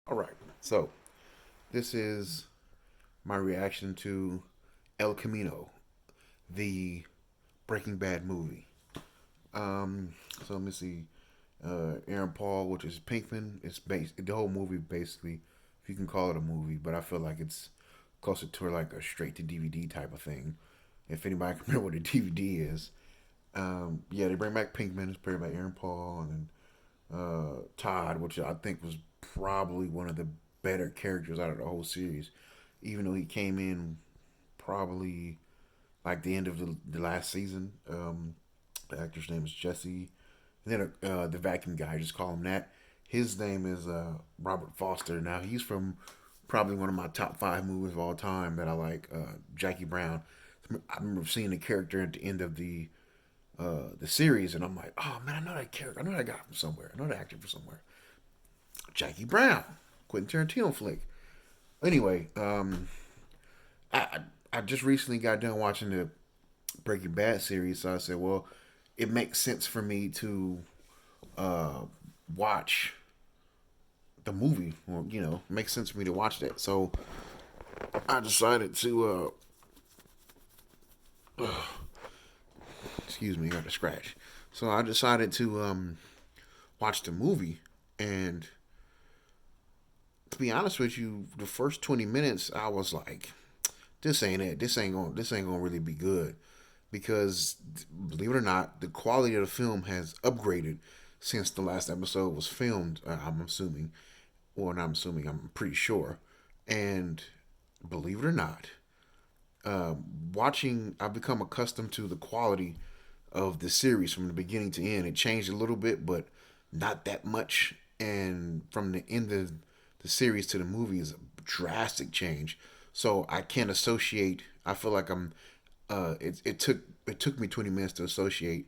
All right. So this is my reaction to El Camino, the Breaking Bad movie. Um, so let me see. Aaron Paul, which is Pinkman. It's based the whole movie basically, if you can call it a movie, but I feel like it's closer to like a straight to DVD type of thing. If anybody can remember what a DVD is, yeah, they bring back Pinkman. It's played by Aaron Paul, and then Todd, which I think was probably one of the better characters out of the whole series, even though he came in probably like the end of the last season. The actor's name is Jesse. And then the vacuum guy, just call him that. His name is Robert Foster. Now he's from probably one of my top five movies of all time that I like, Jackie Brown. I remember seeing the character at the end of the series, and I'm like, oh man, I know that character. I know that guy from somewhere. I know that actor from somewhere. Jackie Brown, Quentin Tarantino flick. Anyway, I I just recently got done watching the Breaking Bad series, so I said, well, it makes sense for me to uh, watch the movie. Well, it makes sense for me to watch that. So I decided to, excuse me, got a scratch. So I decided to watch the movie, and to be honest with you, the first 20 minutes, I was like, this ain't it. This ain't gonna really be good, because believe it or not, the quality of the film has upgraded since the last episode was filmed. I'm assuming, or not assuming, I'm pretty sure. And believe it or not, watching, I've become accustomed to the quality of the series from the beginning to end. It changed a little bit, but not that much. And from the end of the series to the movie is a drastic change. So I can't associate. I feel like I'm. It took me 20 minutes to associate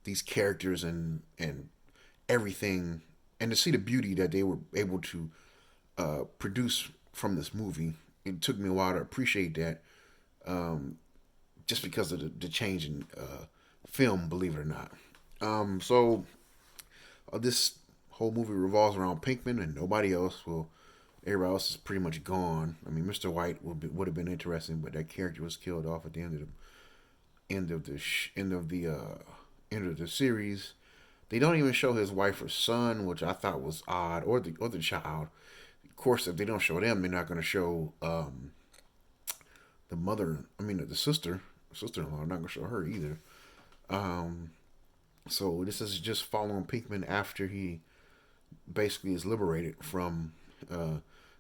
these characters and everything, and to see the beauty that they were able to produce from this movie. It took me a while to appreciate that, just because of the change in film, believe it or not. So this whole movie revolves around Pinkman and nobody else. Well, everybody else is pretty much gone. I mean, Mr. White would have been interesting, but that character was killed off at the end of the series. They don't even show his wife or son, which I thought was odd, or the child. Of course, if they don't show them, they're not going to show the mother. I mean, the sister-in-law. They're not going to show her either. Um, so this is just following Pinkman after he basically is liberated from uh,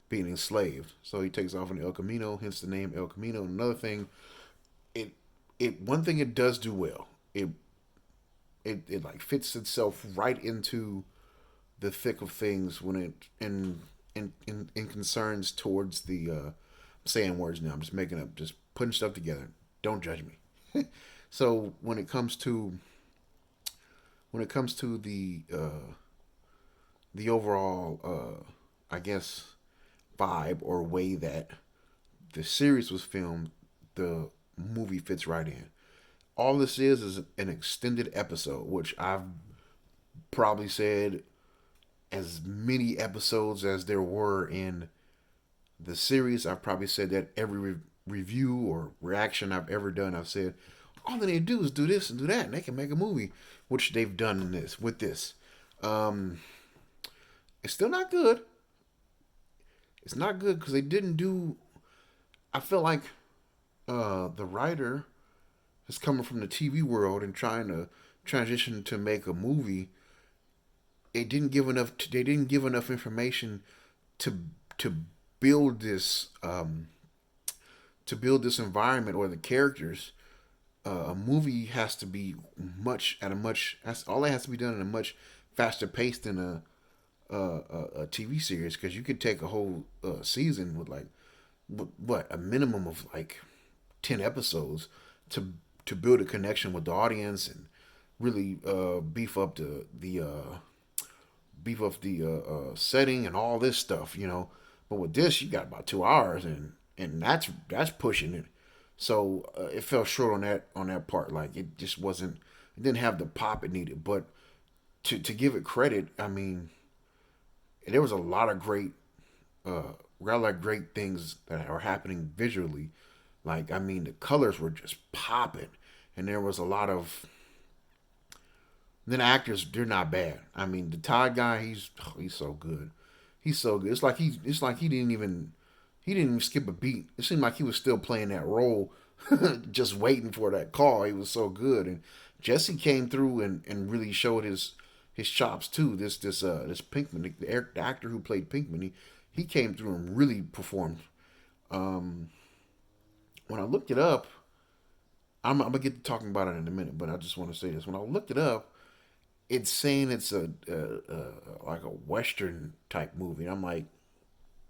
being enslaved. So he takes off on El Camino, hence the name El Camino. Another thing, it one thing it does do well. It like fits itself right into the thick of things when it in concerns towards the I'm saying words now. I'm just making up, just putting stuff together. Don't judge me. So when it comes to the overall I guess vibe or way that the series was filmed, the movie fits right in. All this is an extended episode, which I've probably said as many episodes as there were in the series. I've probably said that every review or reaction I've ever done. I've said all they need to do is do this and do that, and they can make a movie, which they've done in this with this. Um, it's still not good. It's not good because they didn't do. I feel like the writer is coming from the TV world and trying to transition to make a movie. They didn't give enough information to to build this environment or the characters. A movie has to be much at a much. All that has to be done in a much faster pace than a TV series, because you could take a whole season with like what a minimum of like 10 episodes to build a connection with the audience and really beef up the setting and all this stuff, you know. But with this, you got about 2 hours, and that's pushing it. So it fell short on that part. Like it just wasn't. It didn't have the pop it needed. But to give it credit, I mean, there was a lot of great got a lot of great things that are happening visually. Like, I mean, the colors were just popping, and there was a lot of. Then actors, they're not bad. I mean, the Todd guy, he's so good. He's so good. It's like he didn't even skip a beat. It seemed like he was still playing that role, just waiting for that call. He was so good, and Jesse came through and really showed his chops too. This Pinkman, the actor who played Pinkman, he came through and really performed. Um, when I looked it up, I'm gonna get to talking about it in a minute, but I just want to say this. When I looked it up, it's saying it's like a Western type movie. And I'm like,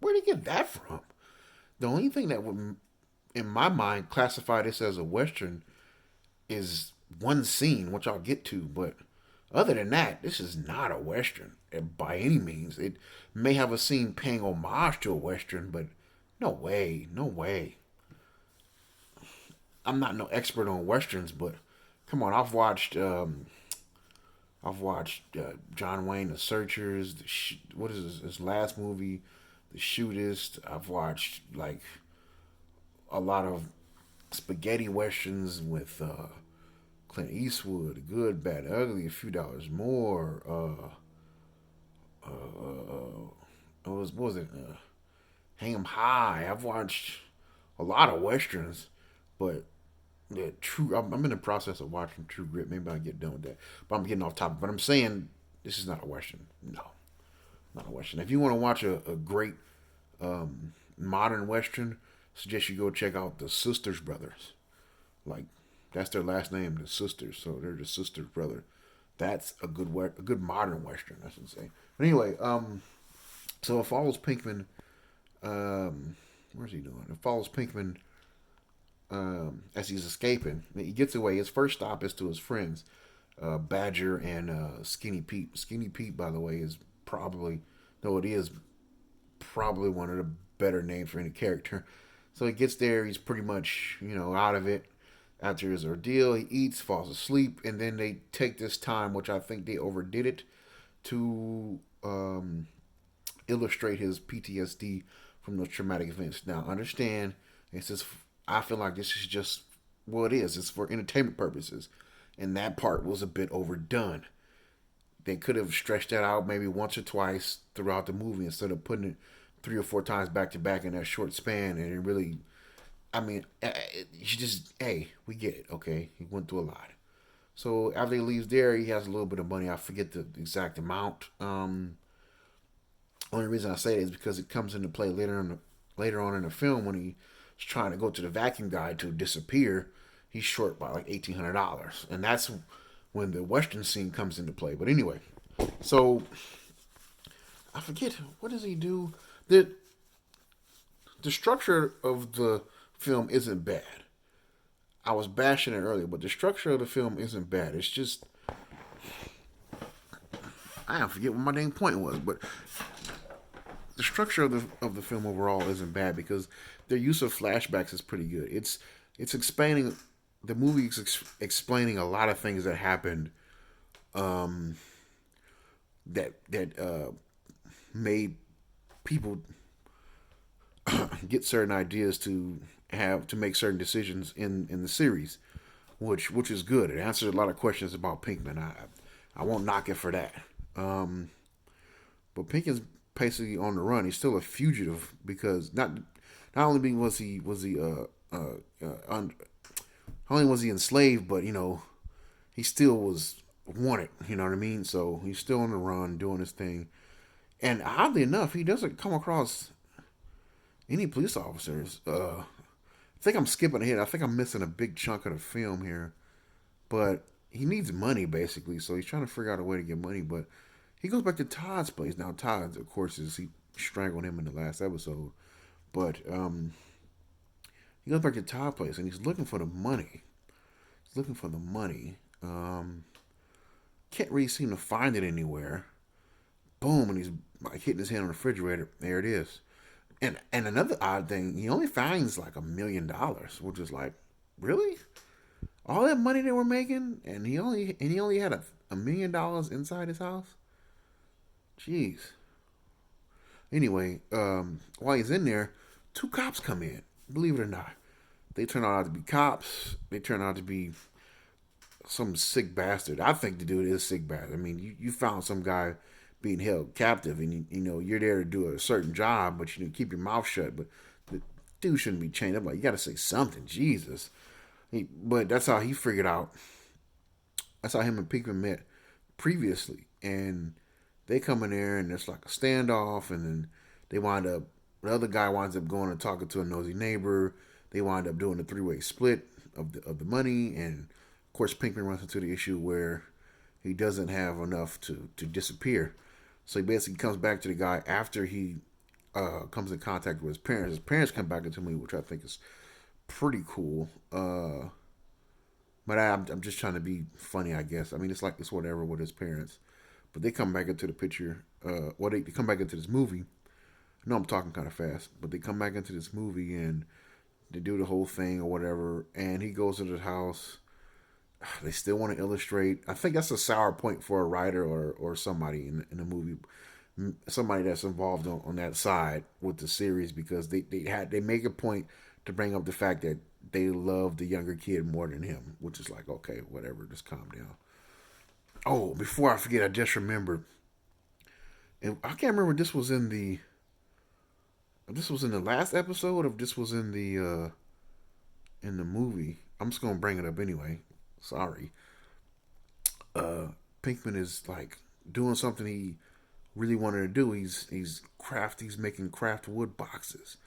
where did he get that from? The only thing that would, in my mind, classify this as a Western is one scene, which I'll get to. But other than that, this is not a Western by any means. It may have a scene paying homage to a Western, but no way, no way. I'm not no expert on Westerns, but come on, I've watched John Wayne, The Searchers. What is his last movie, The Shootist. I've watched like a lot of spaghetti westerns with Clint Eastwood, Good, Bad, Ugly, A Few Dollars More. What was it? Hang 'em High. I've watched a lot of westerns, but yeah, True. I'm in the process of watching True Grit. Maybe I'll get done with that. But I'm getting off topic. But I'm saying this is not a western. No, not a western. If you want to watch a great modern western, I suggest you go check out the Sisters Brothers. Like that's their last name, the Sisters. So they're the Sisters Brother. That's a good modern western, I should say. But anyway, so it follows Pinkman. Where's he doing? It follows Pinkman as he's escaping. He gets away. His first stop is to his friends, Badger and Skinny Pete. Skinny Pete, by the way, is probably, no, it is probably one of the better names for any character. So he gets there. He's pretty much, out of it after his ordeal. He eats, falls asleep, and then they take this time, which I think they overdid it, to illustrate his PTSD from those traumatic events. Now, understand, it's just, I feel like this is just, well, it is. It's for entertainment purposes. And that part was a bit overdone. They could have stretched that out maybe once or twice throughout the movie instead of putting it 3 or 4 times back to back in that short span. And it really, I mean, you just, hey, we get it, okay? He went through a lot. So after he leaves there, he has a little bit of money. I forget the exact amount. Only reason I say it is because it comes into play later on in the film when he's trying to go to the vacuum guy to disappear. He's short by like $1,800, and that's when the Western scene comes into play. But anyway, so I forget, what does he do. The structure of the film isn't bad. I was bashing it earlier, but the structure of the film isn't bad. It's just, I forget what my dang point was, but the structure of the film overall isn't bad because their use of flashbacks is pretty good. It's expanding, the movie is explaining a lot of things that happened, um, that made people get certain ideas to make certain decisions in the series, which is good. It answers a lot of questions about Pinkman. I won't knock it for that. But Pinkman's basically on the run. He's still a fugitive because not only not only was he enslaved, but he still was wanted. You know what I mean? So he's still on the run, doing his thing. And oddly enough, he doesn't come across any police officers. I think I'm skipping ahead. I think I'm missing a big chunk of the film here. But he needs money, basically. So he's trying to figure out a way to get money. But he goes back to Todd's place. Now, Todd, of course, he strangled him in the last episode. But he goes back to Todd's place, and he's looking for the money. He's looking for the money. Can't really seem to find it anywhere. Boom, and he's like hitting his hand on the refrigerator. There it is. And another odd thing, he only finds like $1 million, which is like, really? All that money they were making, and he only had $1 million inside his house? Jeez. Anyway, while he's in there, two cops come in. Believe it or not, they turn out to be cops. They turn out to be some sick bastard. I think the dude is sick bastard. I mean, you found some guy being held captive, and you know you're there to do a certain job, but you keep your mouth shut. But the dude shouldn't be chained up. Like you got to say something, Jesus. But that's how he figured out. That's how him and Pinkman met previously, and they come in there and it's like a standoff, and then they wind up. The other guy winds up going and talking to a nosy neighbor. They wind up doing a three-way split of the money, and of course Pinkman runs into the issue where he doesn't have enough to disappear. So he basically comes back to the guy after he comes in contact with his parents. His parents come back into me, which I think is pretty cool. But I'm just trying to be funny, I guess. I mean, it's like it's whatever with his parents. But they come back into the picture. They come back into this movie. I know I'm talking kind of fast, but they come back into this movie and they do the whole thing or whatever. And he goes to the house. They still want to illustrate. I think that's a sour point for a writer or somebody in the movie, somebody that's involved on that side with the series because they make a point to bring up the fact that they love the younger kid more than him, which is like okay, whatever, just calm down. Oh, before I forget, I just remembered, and I can't remember if this was in the last episode, or if this was in the movie. I'm just gonna bring it up anyway. Sorry. Pinkman is like doing something he really wanted to do. He's making craft wood boxes.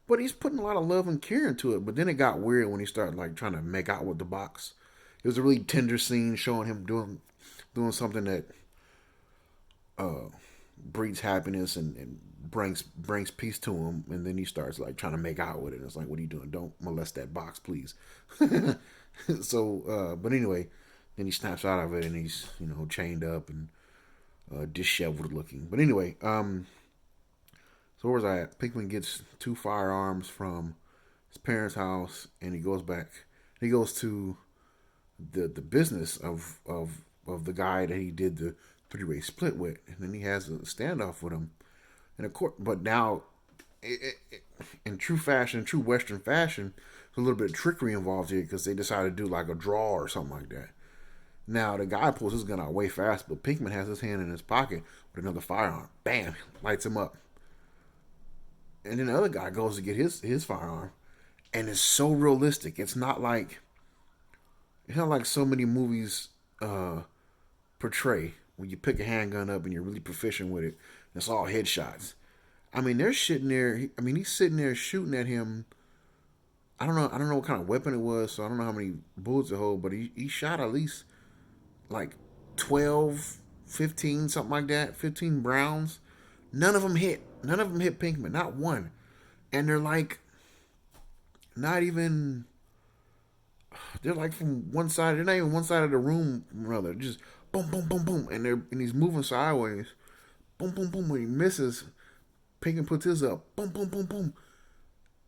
But he's putting a lot of love and care into it. But then it got weird when he started like trying to make out with the box. It was a really tender scene showing him doing something that breeds happiness and brings peace to him. And then he starts like trying to make out with it. And it's like, what are you doing? Don't molest that box, please. But anyway, then he snaps out of it and he's chained up and disheveled looking. But anyway, so where was I at? Pinkman gets two firearms from his parents' house, and he goes back. He goes to the business of the guy that he did the three-way split with, and then he has a standoff with him. And of course, but now, in true Western fashion, there's a little bit of trickery involved here because they decided to do like a draw or something like that. Now the guy pulls his gun out way fast, but Pinkman has his hand in his pocket with another firearm. Bam, lights him up. And then the other guy goes to get his firearm, and it's so realistic. It's not like so many movies portray when you pick a handgun up and you're really proficient with it. And it's all headshots. I mean, they're sitting there. I mean, he's sitting there shooting at him. I don't know. I don't know what kind of weapon it was, so I don't know how many bullets it hold. But he shot at least like 12, 15, something like that. 15 rounds. None of them hit. None of them hit Pinkman. Not one. And they're like, not even. They're like from one side. They're not even one side of the room from another. Just boom, boom, boom, boom, and he's moving sideways. Boom, boom, boom. When he misses, Pinkman puts his up. Boom, boom, boom, boom,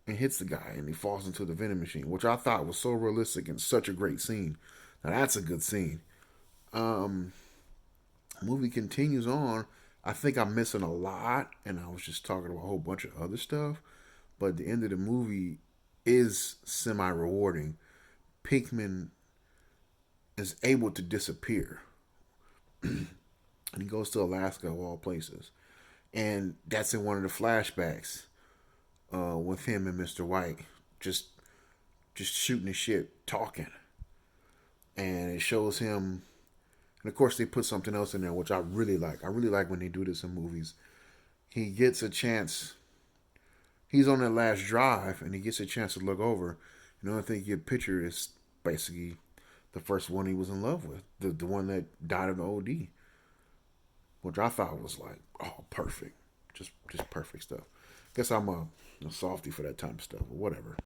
and hits the guy, and he falls into the vending machine, which I thought was so realistic and such a great scene. Now that's a good scene. Movie continues on. I think I'm missing a lot, and I was just talking about a whole bunch of other stuff. But the end of the movie is semi-rewarding. Pinkman is able to disappear, and he goes to Alaska of all places, and that's in one of the flashbacks with him and Mr. White just shooting the shit, talking, and it shows him. And of course, they put something else in there, which I really like. I really like when they do this in movies. He gets a chance. He's on that last drive, and he gets a chance to look over. And the only thing you get picture is basically the first one he was in love with, the one that died of the OD, which I thought was like, oh, perfect, just perfect stuff. Guess I'm a softy for that type of stuff, or whatever.